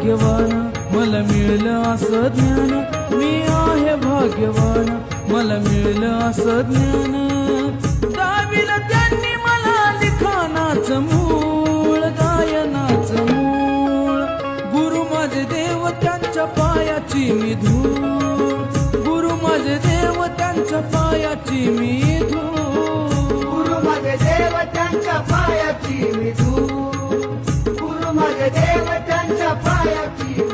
भाग्यवान मला मिळलं असं ज्ञान, मी आहे भाग्यवान मला मिळलं असं ज्ञान. दाविलं त्यांनी मला लिखाणाचं मूळ, गायनाचं मूळ. गुरु माझे देव त्यांच्या पायाची मी धूळ, गुरु माझे देव त्यांच्या पायाची मी धूळ. गुरु माझे देव त्यांच्या पायाची मी धूळ, गुरु माझे देव त्यांच्या पायाची